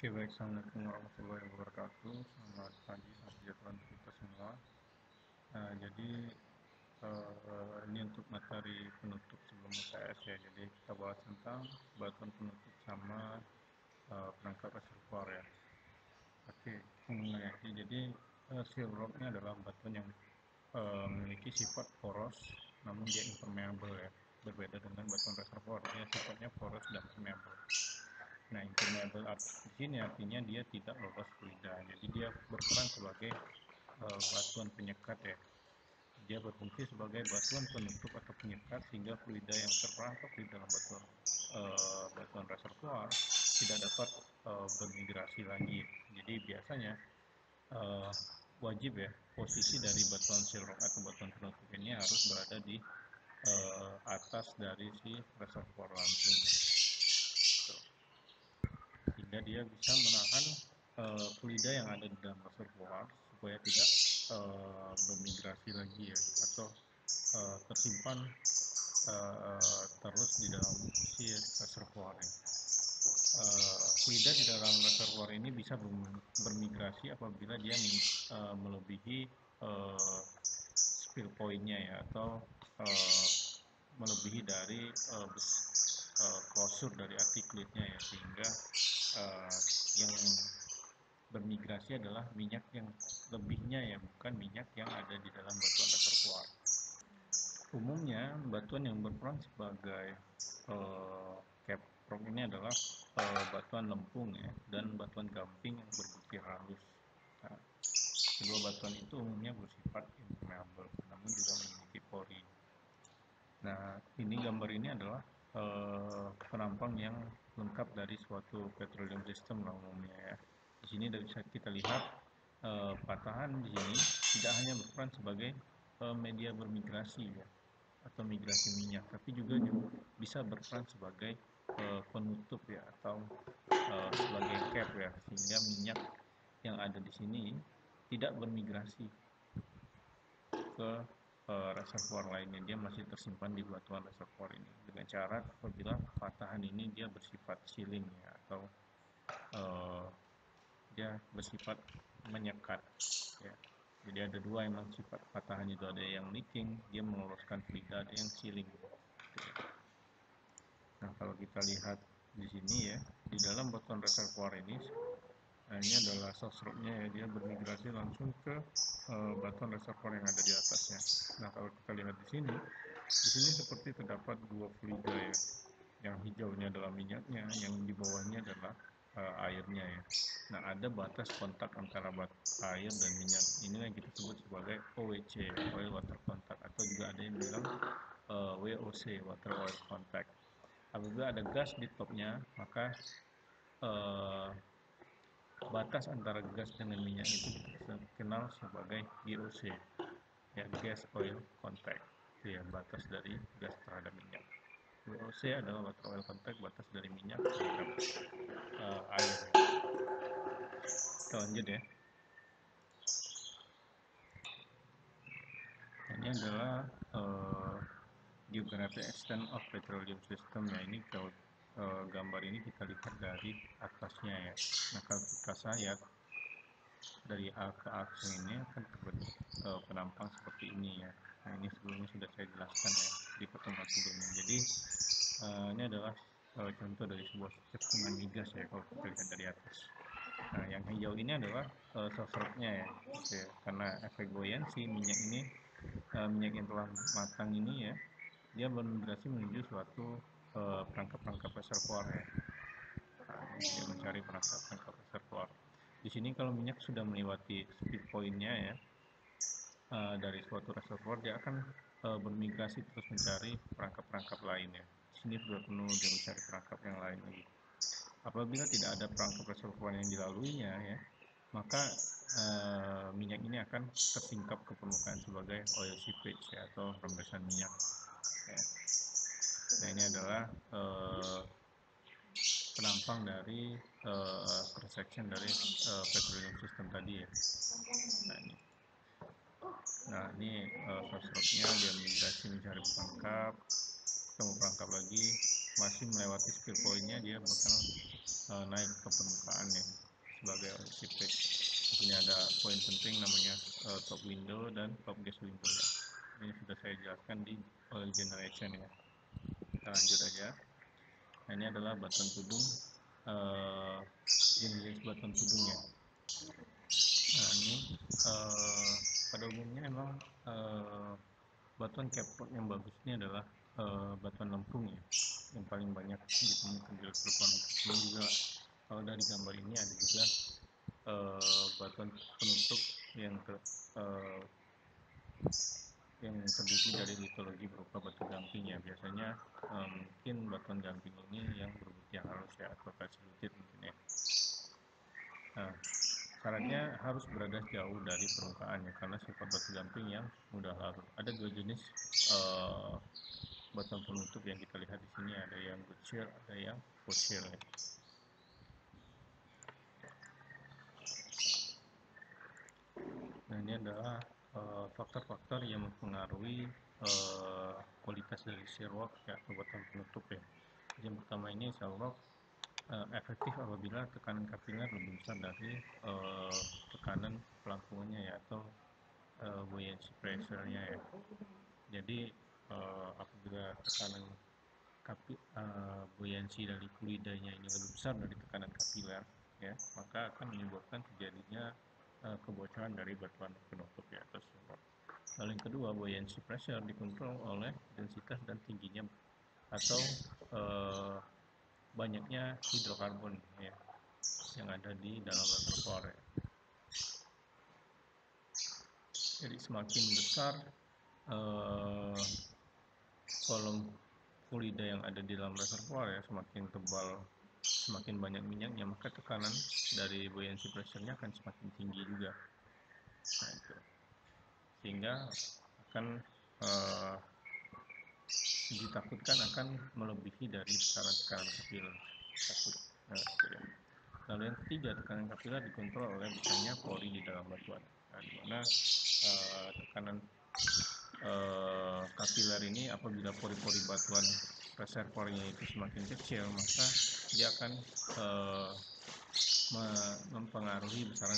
Oke, baik. Assalamualaikum warahmatullahi wabarakatuh. Selamat pagi, salam sejahtera untuk kita semua. Jadi ini untuk materi penutup sebelum UTS ya. Jadi kita bahas tentang batuan penutup sama perangkat reservoir ya. Oke, mengenai jadi seal rock-nya adalah batuan yang memiliki sifat poros, namun dia impermeable ya. Berbeda dengan batuan reservoir, dia sifatnya poros dan permeable. Nah, impermeable di sini artinya dia tidak lolos fluida. Jadi dia berperan sebagai batuan penyekat ya. Dia berfungsi sebagai batuan penutup atau penyekat sehingga fluida yang terperangkap di dalam batuan reservoir tidak dapat bermigrasi lagi. Jadi biasanya wajib ya posisi dari batuan seal rock atau batuan penutup ini harus berada di atas dari si reservoir langsung. Sehingga dia bisa menahan fluida yang ada di dalam reservoir supaya tidak bermigrasi lagi ya, atau tersimpan terus di dalam si reservoir ya. Fluida di dalam reservoir ini bisa bermigrasi apabila dia melebihi spill point-nya ya, atau melebihi dari closure dari articulate-nya ya, sehingga yang bermigrasi adalah minyak yang lebihnya ya, bukan minyak yang ada di dalam batuan reservoir. Umumnya batuan yang berperan sebagai cap rock ini adalah batuan lempung ya, dan batuan gamping yang berbutir halus. Nah, kedua batuan itu umumnya bersifat impermeable, namun juga memiliki pori. Nah, ini gambar ini adalah penampang yang lengkap dari suatu petroleum system umumnya ya. Di sini bisa kita lihat patahan di sini tidak hanya berperan sebagai media bermigrasi ya, atau migrasi minyak, tapi juga bisa berperan sebagai penutup ya, atau sebagai cap ya, sehingga minyak yang ada di sini tidak bermigrasi ke reservoir lainnya. Dia masih tersimpan di batuan reservoir ini dengan cara apabila patahan ini dia bersifat sealing ya, atau dia bersifat menyekat ya. Jadi ada dua emang sifat patahan itu, ada yang leaking, dia meloloskan fluida, ada yang sealing. Nah, kalau kita lihat di sini ya, di dalam batuan reservoir ini, nah ini adalah source rock-nya ya, dia bermigrasi langsung ke batuan reservoir yang ada di atasnya. Nah, kalau kita lihat di sini seperti terdapat dua fluida ya. Yang hijaunya adalah minyaknya, yang di bawahnya adalah airnya ya. Nah, ada batas kontak antara air dan minyak. Inilah yang kita sebut sebagai OWC, oil water contact, atau juga ada yang bilang WOC, water oil contact. Apabila ada gas di topnya, maka batas antara gas dengan minyak itu kita kenal sebagai GOC, ya, gas oil contact. Itu ya, batas dari gas terhadap minyak. WOC adalah water oil contact, batas dari minyak terhadap air. Kita lanjut ya. Ini adalah geographic extent of petroleum system ya. Ini kalau gambar ini kita lihat dari atasnya ya. Nah, kalau kita sayat dari A ke atas ini akan terbentuk penampang seperti ini ya. Nah, ini sebelumnya sudah saya jelaskan ya di pertemuan sebelumnya. Jadi ini adalah contoh dari sebuah cekungan migas ya, kalau kita lihat dari atas. Nah, yang hijau ini adalah source rock-nya ya, gitu ya. Karena efek buoyancy minyak ini, minyak yang telah matang ini ya, dia bermigrasi menuju suatu perangkap-perangkap reservoir ya. Nah, dia mencari perangkap-perangkap reservoir. Di sini kalau minyak sudah melewati speed point-nya ya, dari suatu reservoir, dia akan bermigrasi terus mencari perangkap-perangkap lainnya. Di sini sudah penuh, dia mencari perangkap yang lain lagi. Apabila tidak ada perangkap reservoir yang dilaluinya ya, maka minyak ini akan tersingkap ke permukaan sebagai oil seepage ya, atau rembesan minyak ya. Nah, ini adalah penampang dari cross section dari petroleum system tadi ya. Nah, ini source rock-nya, dia migrasi mencari perangkap, ketemu perangkap lagi, masih melewati spill point-nya, dia bakal naik ke permukaan ya sebagai OSCP. Di sini ada poin penting namanya top window dan top gas window ya. Ini sudah saya jelaskan di oil generation ya. Kita lanjut aja. Nah, ini adalah batuan tudung, jenis batuan tudungnya. Nah, ini pada umumnya memang batuan caprock yang bagus ini adalah batuan lempung ya, yang paling banyak ditemukan di elektroplanet. Ini juga kalau dari gambar ini ada juga batuan penutup yang terdiri dari litologi berupa batu gamping ya. Biasanya mungkin batuan gamping ini yang berbukti halus ya, atau kalsilutit mungkin ya. Nah, syaratnya harus berada jauh dari permukaan ya, karena sifat batu gamping yang mudah larut. Ada dua jenis batuan penutup yang kita lihat di sini, ada yang good shear, ada yang poor shear ya. Nah, ini adalah faktor-faktor yang mempengaruhi kualitas dari shear rock ya, atau batuan penutup ya. Yang pertama ini shear rock efektif apabila tekanan kapiler lebih besar dari tekanan pelampungannya ya, atau buoyancy pressure-nya ya. Jadi apabila tekanan buoyancy dari fluidanya ini lebih besar dari tekanan kapiler ya, maka akan menyebabkan terjadinya kebocoran dari batuan penutup ya, atau shear rock. Lalu yang kedua, buoyancy pressure dikontrol oleh densitas dan tingginya atau banyaknya hidrokarbon ya yang ada di dalam reservoir ya. Jadi semakin besar kolom fluida yang ada di dalam reservoir ya, semakin tebal, semakin banyak minyaknya, maka tekanan dari buoyancy pressure-nya akan semakin tinggi juga. Nah, itu. Sehingga akan ditakutkan akan melebihi dari tekanan kapiler. Lalu yang ketiga, tekanan kapiler dikontrol oleh besarnya pori di dalam batuan. Nah, di mana tekanan kapiler ini apabila pori-pori batuan reservoirnya itu semakin kecil, maka dia akan mempengaruhi besaran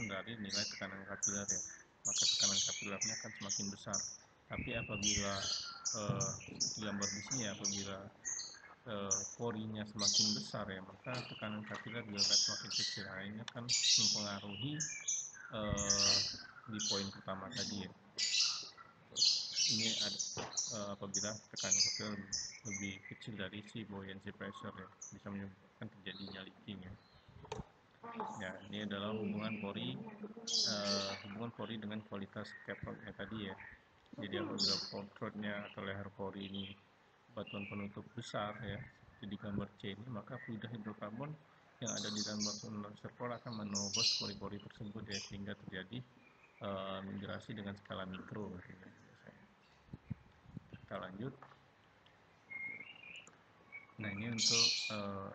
dari nilai tekanan kapiler ya. Maka tekanan kapilernya akan semakin besar. Tapi apabila gambar di sini, apabila porinya semakin besar ya, maka tekanan kapiler juga akan semakin kecil. Nah, ini akan mempengaruhi di poin pertama tadi ya. Ini ada apabila tekanan kapiler lebih kecil dari si buoyancy pressure ya, bisa menyebabkan terjadinya leaking ya. Ya, ini adalah hubungan pori dengan kualitas caprocknya tadi ya. Jadi apabila throat-nya atau leher pori ini batuan penutup besar ya, seperti di gambar C ini, maka fluida hidrokarbon yang ada di dalam batuan reservoir akan menerobos pori-pori tersebut ya, sehingga terjadi migrasi dengan skala mikro gitu ya, biasanya. Kita lanjut. Nah, ini untuk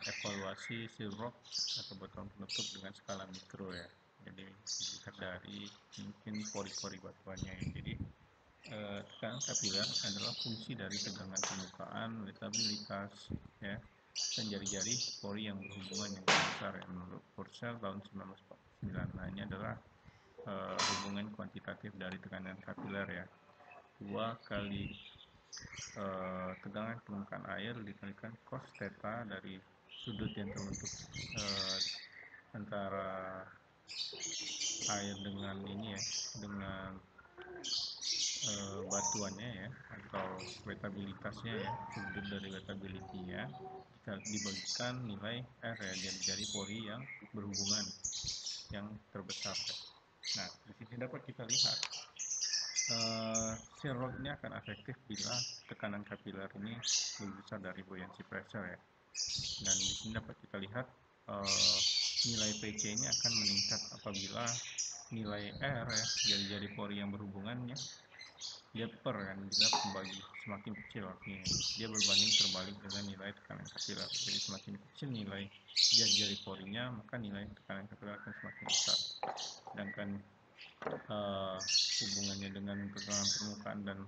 evaluasi seal rock atau batuan penutup dengan skala mikro ya. Jadi dilihat dari mungkin pori-pori batuannya ya. Jadi tekanan kapiler adalah fungsi dari tegangan permukaan, letabilitas ya, dan jari-jari pori yang berhubungan yang besar ya, menurut Purcell tahun 1949. Nah, ini adalah hubungan kuantitatif dari tekanan kapiler ya. 2 kali tegangan permukaan air dikalikan cos theta dari sudut yang terbentuk antara air dengan ini ya, dengan batuannya ya, atau wettabilitasnya ya, sudut dari wettability-nya dibagikan nilai R ya, dari pori yang berhubungan yang terbesar ya. Nah, di sini dapat kita lihat shear rock ini akan efektif bila tekanan kapiler ini lebih besar dari buoyancy pressure ya. Dan di sini dapat kita lihat nilai PC ini akan meningkat apabila nilai R ya, jari-jari pori yang berhubungannya dia kan, dia membagi semakin kecil artinya dia berbanding terbalik dengan nilai tekanan kapiler. Jadi semakin kecil nilai jari-jari porinya, maka nilai tekanan kapiler akan semakin besar. Sedangkan hubungannya dengan tegangan permukaan dan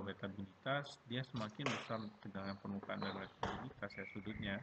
wettabilitas, dia semakin besar tegangan permukaan dan wettabilitas ya, sudutnya,